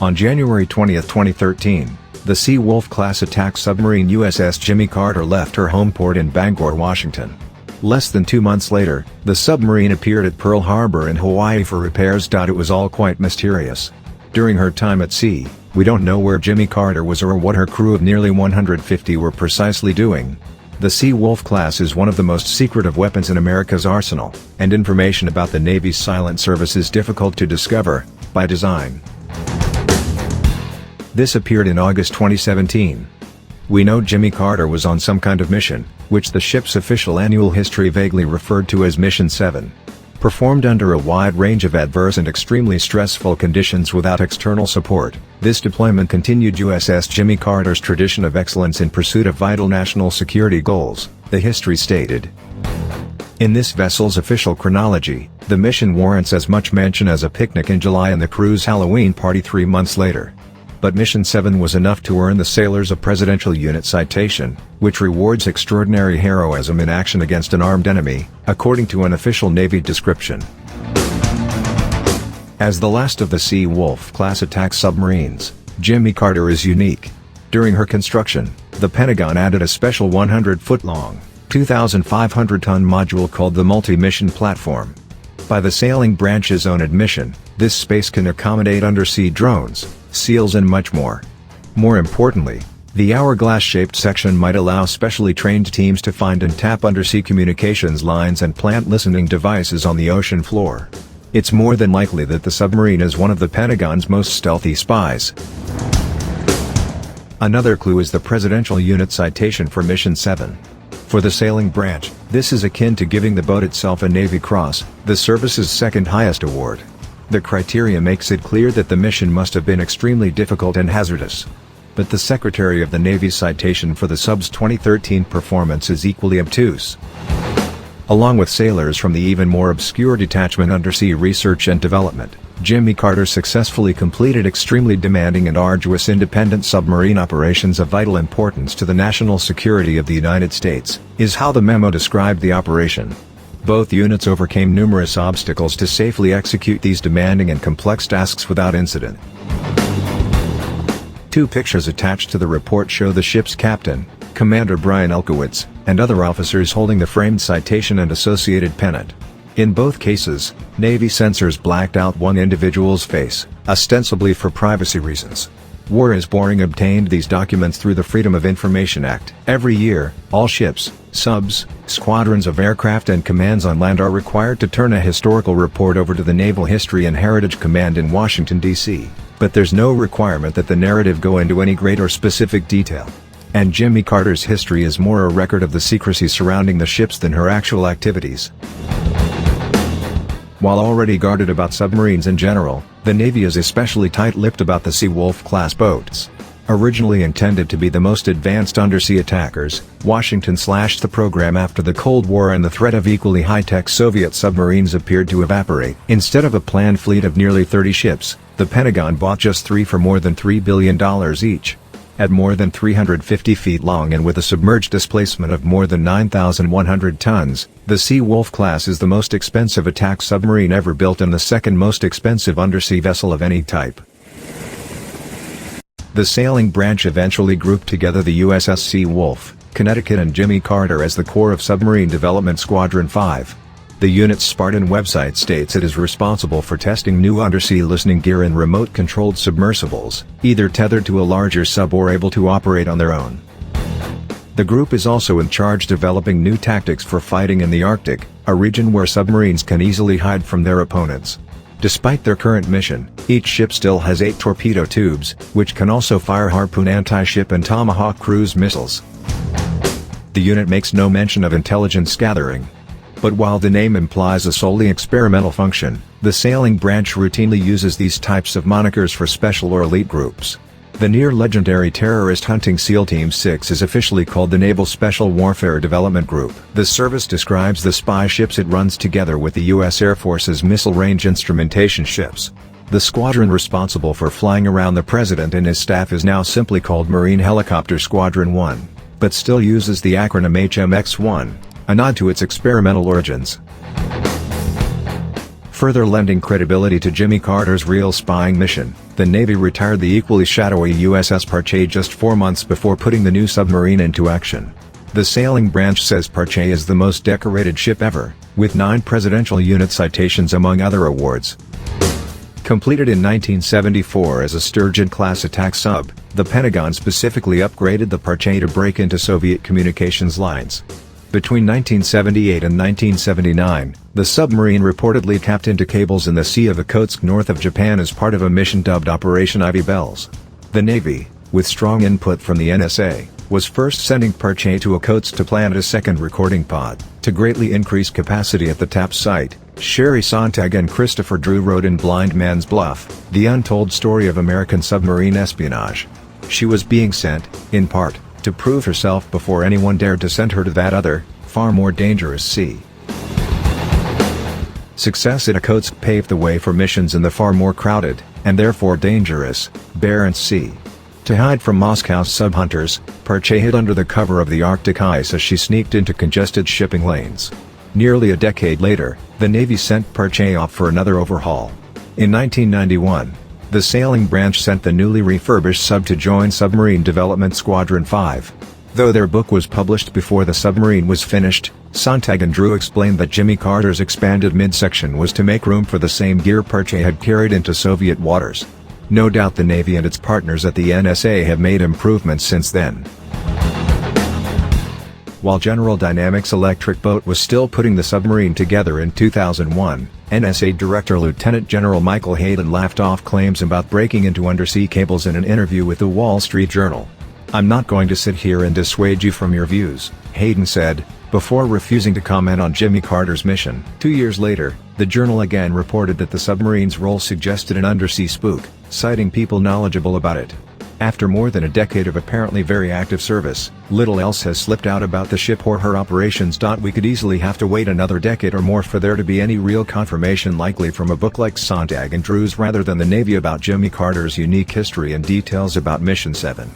On January 20, 2013, the Seawolf-class attack submarine USS Jimmy Carter left her home port in Bangor, Washington. Less than 2 months later, the submarine appeared at Pearl Harbor in Hawaii for repairs.It was all quite mysterious. During her time at sea, we don't know where Jimmy Carter was or what her crew of nearly 150 were precisely doing. The Seawolf-class is one of the most secretive weapons in America's arsenal, and information about the Navy's silent service is difficult to discover, by design. This appeared in August 2017. We know Jimmy Carter was on some kind of mission, which the ship's official annual history vaguely referred to as Mission 7. Performed under a wide range of adverse and extremely stressful conditions without external support, this deployment continued USS Jimmy Carter's tradition of excellence in pursuit of vital national security goals, the history stated. In this vessel's official chronology, the mission warrants as much mention as a picnic in July and the crew's Halloween party 3 months later. But Mission 7 was enough to earn the sailors a Presidential Unit Citation, which rewards extraordinary heroism in action against an armed enemy, according to an official Navy description. As the last of the Seawolf-class attack submarines, Jimmy Carter is unique. During her construction, the Pentagon added a special 100-foot-long, 2,500-ton module called the Multi-Mission Platform. By the sailing branch's own admission, this space can accommodate undersea drones, SEALs and much more. More importantly, the hourglass-shaped section might allow specially trained teams to find and tap undersea communications lines and plant listening devices on the ocean floor. It's more than likely that the submarine is one of the Pentagon's most stealthy spies. Another clue is the Presidential Unit Citation for Mission 7. For the sailing branch, this is akin to giving the boat itself a Navy Cross, the service's second highest award. The criteria makes it clear that the mission must have been extremely difficult and hazardous. But the Secretary of the Navy's citation for the sub's 2013 performance is equally obtuse. Along with sailors from the even more obscure Detachment Undersea Research and Development, Jimmy Carter successfully completed extremely demanding and arduous independent submarine operations of vital importance to the national security of the United States, is how the memo described the operation. Both units overcame numerous obstacles to safely execute these demanding and complex tasks without incident. 2 pictures attached to the report show the ship's captain, Commander Brian Elkowitz, and other officers holding the framed citation and associated pennant. In both cases, Navy censors blacked out one individual's face, ostensibly for privacy reasons. War is Boring obtained these documents through the Freedom of Information Act. Every year, all ships, subs, squadrons of aircraft and commands on land are required to turn a historical report over to the Naval History and Heritage Command in Washington, D.C., but there's no requirement that the narrative go into any great or specific detail. And Jimmy Carter's history is more a record of the secrecy surrounding the ships than her actual activities. While already guarded about submarines in general, the Navy is especially tight-lipped about the Seawolf-class boats. Originally intended to be the most advanced undersea attackers, Washington slashed the program after the Cold War and the threat of equally high-tech Soviet submarines appeared to evaporate. Instead of a planned fleet of nearly 30 ships, the Pentagon bought just 3 for more than $3 billion each. At more than 350 feet long and with a submerged displacement of more than 9,100 tons, the Seawolf-class is the most expensive attack submarine ever built and the second most expensive undersea vessel of any type. The sailing branch eventually grouped together the USS Seawolf, Connecticut and Jimmy Carter as the core of Submarine Development Squadron 5. The unit's Spartan website states it is responsible for testing new undersea listening gear and remote-controlled submersibles, either tethered to a larger sub or able to operate on their own. The group is also in charge developing new tactics for fighting in the Arctic, a region where submarines can easily hide from their opponents. Despite their current mission, each ship still has 8 torpedo tubes, which can also fire Harpoon anti-ship and Tomahawk cruise missiles. The unit makes no mention of intelligence gathering. But while the name implies a solely experimental function, the sailing branch routinely uses these types of monikers for special or elite groups. The near-legendary terrorist hunting SEAL Team 6 is officially called the Naval Special Warfare Development Group. The service describes the spy ships it runs together with the U.S. Air Force's missile range instrumentation ships. The squadron responsible for flying around the president and his staff is now simply called Marine Helicopter Squadron 1, but still uses the acronym HMX-1. A nod to its experimental origins. Further lending credibility to Jimmy Carter's real spying mission, the Navy retired the equally shadowy USS Parche just 4 months before putting the new submarine into action. The sailing branch says Parche is the most decorated ship ever, with 9 Presidential Unit citations among other awards. Completed in 1974 as a Sturgeon-class attack sub, the Pentagon specifically upgraded the Parche to break into Soviet communications lines. Between 1978 and 1979, the submarine reportedly tapped into cables in the Sea of Okhotsk north of Japan as part of a mission dubbed Operation Ivy Bells. The Navy, with strong input from the NSA, was first sending Parche to Okhotsk to plant a second recording pod, to greatly increase capacity at the tap site. Sherry Sontag and Christopher Drew wrote in Blind Man's Bluff, The Untold Story of American Submarine Espionage. She was being sent, in part, to prove herself before anyone dared to send her to that other, far more dangerous sea. Success at Okhotsk paved the way for missions in the far more crowded, and therefore dangerous, Barents Sea. To hide from Moscow's sub-hunters, Parche hid under the cover of the Arctic ice as she sneaked into congested shipping lanes. Nearly a decade later, the Navy sent Parche off for another overhaul. In 1991, the sailing branch sent the newly refurbished sub to join Submarine Development Squadron 5. Though their book was published before the submarine was finished, Sontag and Drew explained that Jimmy Carter's expanded midsection was to make room for the same gear Parche had carried into Soviet waters. No doubt the Navy and its partners at the NSA have made improvements since then. While General Dynamics' Electric Boat was still putting the submarine together in 2001, NSA Director Lieutenant General Michael Hayden laughed off claims about breaking into undersea cables in an interview with the Wall Street Journal. "I'm not going to sit here and dissuade you from your views," Hayden said, before refusing to comment on Jimmy Carter's mission. 2 years later, the Journal again reported that the submarine's role suggested an undersea spook, citing people knowledgeable about it. After more than a decade of apparently very active service, little else has slipped out about the ship or her operations. We could easily have to wait another decade or more for there to be any real confirmation, likely from a book like Sontag and Drew's rather than the Navy, about Jimmy Carter's unique history and details about Mission 7.